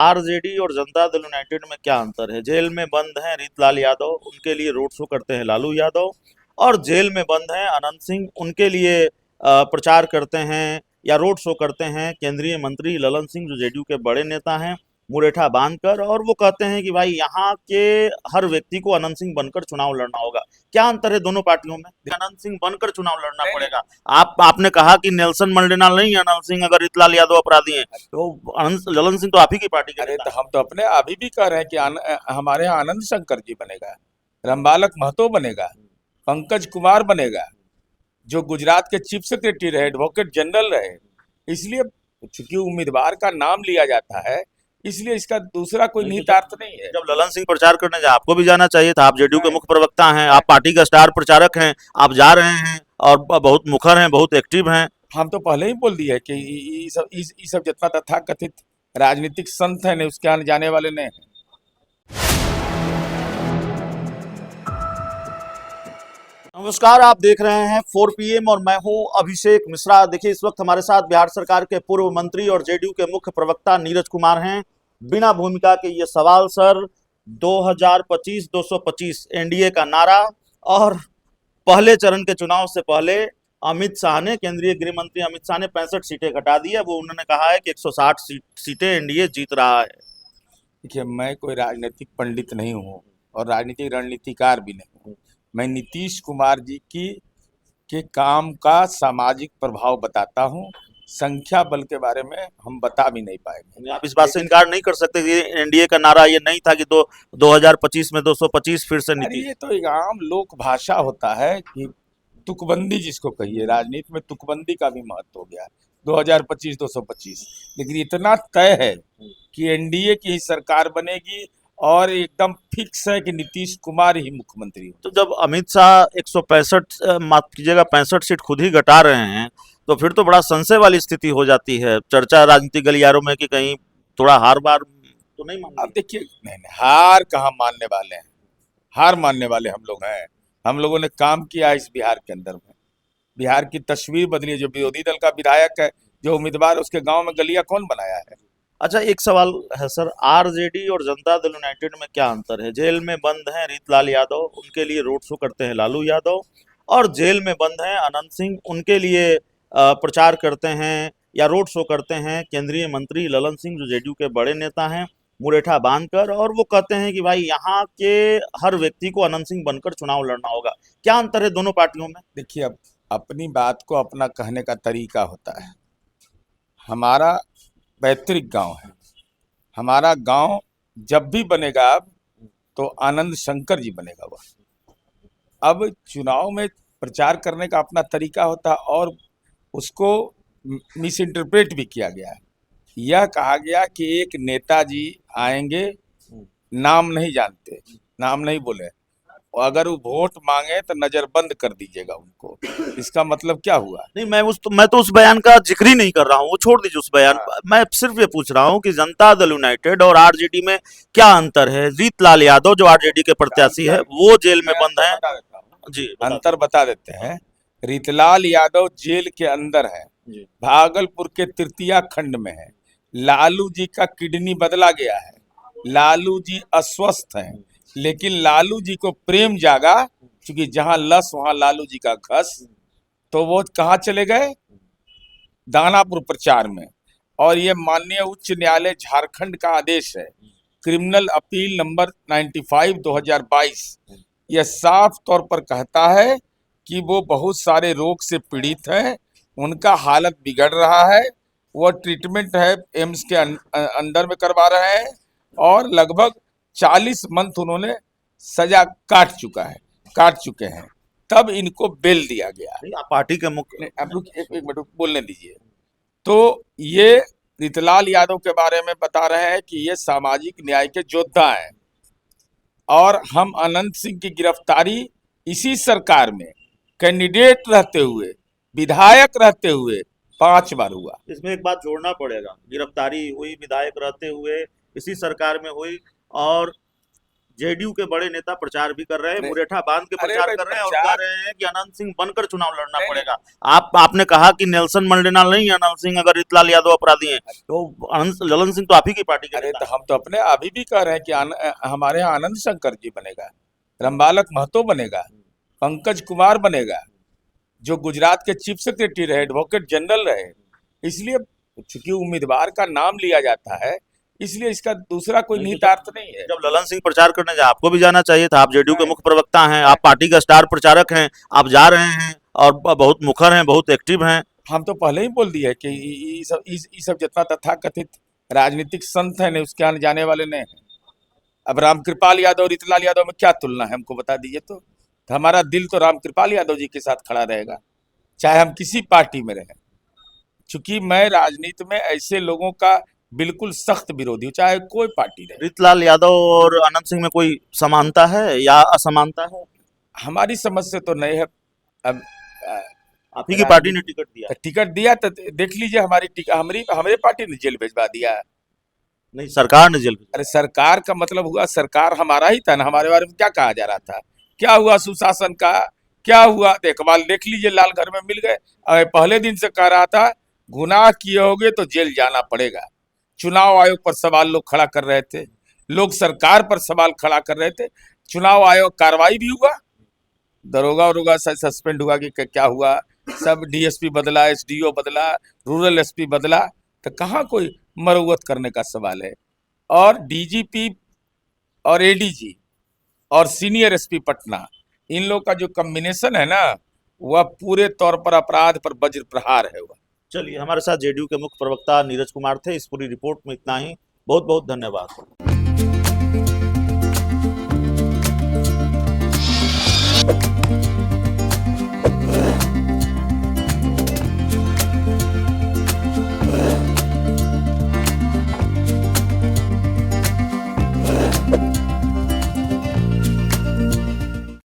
RJD और Janata Dal United में क्या अंतर है? जेल में बंद हैं रीतलाल यादव, उनके लिए रोड शो करते हैं लालू यादव। और जेल में बंद हैं अनंत सिंह, उनके लिए प्रचार करते हैं या रोड शो करते हैं केंद्रीय मंत्री ललन सिंह, जो जेडीयू के बड़े नेता हैं, मुरेठा बांधकर। और वो कहते हैं कि भाई यहाँ के हर व्यक्ति को अनंत सिंह बनकर चुनाव लड़ना होगा। क्या अंतर है दोनों पार्टियों में? अनंत सिंह बनकर चुनाव लड़ना नहीं नहीं। पड़ेगा। आपने कहा कि नेल्सन मंडेला नहीं है अनंत सिंह, अगर रीतलाल यादव अपराधी हैं तो ललन सिंह तो आप ही की पार्टी के अरे नेता तो हैं। हम तो अपने अभी भी कह रहे हैं कि हमारे यहाँ आनंद शंकर जी बनेगा, रामबालक महतो बनेगा, पंकज कुमार बनेगा, जो गुजरात के चीफ सेक्रेटरी रहे, एडवोकेट जनरल रहे। इसलिए चूंकि उम्मीदवार का नाम लिया जाता है, इसलिए इसका दूसरा कोई नहीं तो निहितार्थ नहीं है। जब ललन सिंह प्रचार करने जाए आपको भी जाना चाहिए था। आप जेडीयू के मैं, मुख्य प्रवक्ता हैं, मैं आप पार्टी का स्टार प्रचारक हैं, आप जा रहे हैं और बहुत मुखर हैं, बहुत एक्टिव हैं। हम तो पहले ही बोल दिए कि ई सब जितना तथाकथित राजनीतिक संत है, नहीं उसके आने जाने वाले नहीं हैं। नमस्कार, आप देख रहे हैं 4 PM और मैं हूं अभिषेक मिश्रा। देखिए, इस वक्त हमारे साथ बिहार सरकार के पूर्व मंत्री और जेडीयू के मुख्य प्रवक्ता नीरज कुमार हैं। बिना भूमिका के ये सवाल सर, 2025 225 एनडीए का नारा। और पहले चरण के चुनाव से पहले अमित शाह ने, केंद्रीय गृह मंत्री अमित शाह ने 65 सीटें घटा दी है। वो उन्होंने कहा है कि 160 सीटें एनडीए जीत रहा है। देखिए, मैं कोई राजनीतिक पंडित नहीं हूँ और राजनीतिक रणनीतिकार भी नहीं हूँ। मैं नीतीश कुमार जी की के काम का सामाजिक प्रभाव बताता हूँ। संख्या बल के बारे में हम बता भी नहीं पाएंगे। आप इस बात से इनकार नहीं कर सकते कि एनडीए का नारा ये नहीं था कि 2025 में 225 फिर से अरे नीतीश। ये तो एक आम लोक भाषा होता है कि तुकबंदी जिसको कहिए, राजनीति में तुकबंदी का भी महत्व हो गया है। 2025 225, लेकिन इतना तय है कि एनडीए की ही सरकार बनेगी और एकदम फिक्स है कि नीतीश कुमार ही मुख्यमंत्री हो। तो जब अमित शाह 165, माफ कीजिएगा 65 सीट खुद ही घटा रहे हैं, तो फिर तो बड़ा संशय वाली स्थिति हो जाती है। चर्चा राजनीतिक गलियारों में कि कहीं थोड़ा हार बार तो नहीं मान अब ली। देखिए, नहीं नहीं, हार कहाँ मानने वाले हैं? हार मानने वाले हम लोग हैं। हम लोगों ने काम किया है इस बिहार के अंदर में। बिहार की तस्वीर बदली है। जो विरोधी दल का विधायक है, जो उम्मीदवार है, उसके गांव में गलियां कौन बनाया है? अच्छा, एक सवाल है सर, आरजेडी और जनता दल यूनाइटेड में क्या अंतर है? जेल में बंद हैं रीतलाल यादव, उनके लिए रोड शो करते हैं लालू यादव। और जेल में बंद हैं अनंत सिंह, उनके लिए प्रचार करते हैं या रोड शो करते हैं केंद्रीय मंत्री ललन सिंह, जो जेडीयू के बड़े नेता हैं, मुरेठा बांधकर। और वो कहते हैं कि भाई यहाँ के हर व्यक्ति को अनंत सिंह बनकर चुनाव लड़ना होगा। क्या अंतर है दोनों पार्टियों में? देखिए, अब अपनी बात को अपना कहने का तरीका होता है। हमारा पैतृक गांव है। हमारा गांव जब भी बनेगा अब, तो आनंद शंकर जी बनेगा वह। अब चुनाव में प्रचार करने का अपना तरीका होता है और उसको मिस इंटरप्रेट भी किया गया है। यह कहा गया कि एक नेताजी आएंगे, नाम नहीं जानते, नाम नहीं बोले, और अगर वो वोट मांगे तो नजरबंद कर दीजिएगा उनको। इसका मतलब क्या हुआ? नहीं, मैं तो उस बयान का जिक्र ही नहीं कर रहा हूँ, वो छोड़ दीजिए उस बयान। हाँ, मैं सिर्फ ये पूछ रहा हूँ कि जनता दल यूनाइटेड और आरजेडी में क्या अंतर है? रीतलाल यादव जो आरजेडी के प्रत्याशी है, अंतर वो जेल में मैं बंद अंतर हैं। बता देता हूँ। जी बता अंतर बता देते हैं। रीतलाल यादव जेल के अंदर है, जी। भागलपुर के तृतीया खंड में है। लालू जी का किडनी बदला गया है। लालू जी अस्वस्थ हैं, लेकिन लालू जी को प्रेम जागा, क्योंकि जहां लस वहां लालू जी का घस। तो वो कहाँ चले गए? दानापुर प्रचार में। और ये माननीय उच्च न्यायालय झारखंड का आदेश है, क्रिमिनल अपील नंबर 95 2022, यह साफ तौर पर कहता है कि वो बहुत सारे रोग से पीड़ित हैं, उनका हालत बिगड़ रहा है, वो ट्रीटमेंट है एम्स के अंदर में करवा रहे हैं, और लगभग 40 मंथ उन्होंने सजा काट चुके हैं। तब इनको बेल दिया गया। नहीं, आप पार्टी के मुख्य। नहीं, आप रुक, एक मिनट बोलने दीजिए। तो ये रीतलाल यादव के बारे में बता रहे हैं कि ये सामाजिक न्याय के योद्धा हैं, और हम अनंत सिंह की गिरफ्तारी इसी सरकार में कैंडिडेट रहते हुए, विधायक रहते हुए 5 बार हुआ। इसमें एक बात जोड़ना पड़ेगा, गिरफ्तारी हुई विधायक रहते हुए, इसी सरकार में हुई। और जेडीयू के बड़े नेता प्रचार भी कर रहे हैं, नहीं। मुरेठा बांध के अरे प्रचार भाई, कर रहे हैं और प्रचार- कह रहे हैं कि अनंत सिंह बनकर चुनाव लड़ना नहीं, पड़ेगा। आपने कहा कि नेल्सन मंडेला नहीं है अनंत सिंह, अगर रीतलाल यादव अपराधी हैं तो ललन सिंह तो आप ही की पार्टी के अरे नेता तो हम तो अपने अभी भी कह रहे हैं कि हमारे यहाँ आनंद शंकर जी बनेगा, रामबालक महतो बनेगा, पंकज कुमार बनेगा, जो गुजरात के चीफ सेक्रेटरी रहे, एडवोकेट जनरल रहे। इसलिए चूंकि उम्मीदवार का नाम लिया जाता है, इसलिए इसका दूसरा कोई निहितार्थ नहीं है। जब ललन सिंह प्रचार करने जाए आपको भी जाना चाहिए था। आप जेडीयू के मुख्य प्रवक्ता हैं, आप पार्टी का स्टार प्रचारक हैं, आप जा रहे हैं और बहुत मुखर हैं, बहुत एक्टिव हैं। हम तो पहले ही बोल दिए कि ये सब जितना तथाकथित राजनीतिक संत है, उसके आने जाने वाले नहीं है। अब रामकृपाल यादव और रीतलाल यादव में क्या तुलना है, हमको बता दीजिए तो हमारा दिल तो रामकृपाल यादव जी के साथ खड़ा रहेगा, चाहे हम किसी पार्टी में रहें। चूंकि मैं राजनीति में ऐसे लोगों का बिल्कुल सख्त विरोधी हूँ, चाहे कोई पार्टी रहे। रीतलाल यादव और अनंत सिंह में कोई समानता है या असमानता है? हमारी समझ से तो नहीं है। अब आप ही की पार्टी ने टिकट दिया। टिकट दिया तो देख लीजिए, हमारे पार्टी ने जेल भेजवा दिया। नहीं, सरकार ने जेल भेजा। अरे सरकार का मतलब हुआ सरकार हमारा ही था ना, हमारे बारे में क्या कहा जा रहा था, क्या हुआ सुशासन का, क्या हुआ देखभाल, देख लीजिए लालघर में मिल गए। अरे पहले दिन से कह रहा था गुनाह किए होगे तो जेल जाना पड़ेगा। चुनाव आयोग पर सवाल लोग खड़ा कर रहे थे, लोग सरकार पर सवाल खड़ा कर रहे थे। चुनाव आयोग कार्रवाई भी हुआ, दरोगा उरोगा सस्पेंड हुआ कि क्या हुआ, सब डीएसपी बदला, एसडीओ बदला, रूरल एसपी बदला, तो कहाँ कोई मरम्मत करने का सवाल है। और डीजीपी और एडीजी और सीनियर एसपी पटना, इन लोग का जो कॉम्बिनेशन है ना, वह पूरे तौर पर अपराध पर वज्र प्रहार है। वह चलिए, हमारे साथ जेडीयू के मुख्य प्रवक्ता नीरज कुमार थे। इस पूरी रिपोर्ट में इतना ही। बहुत बहुत धन्यवाद।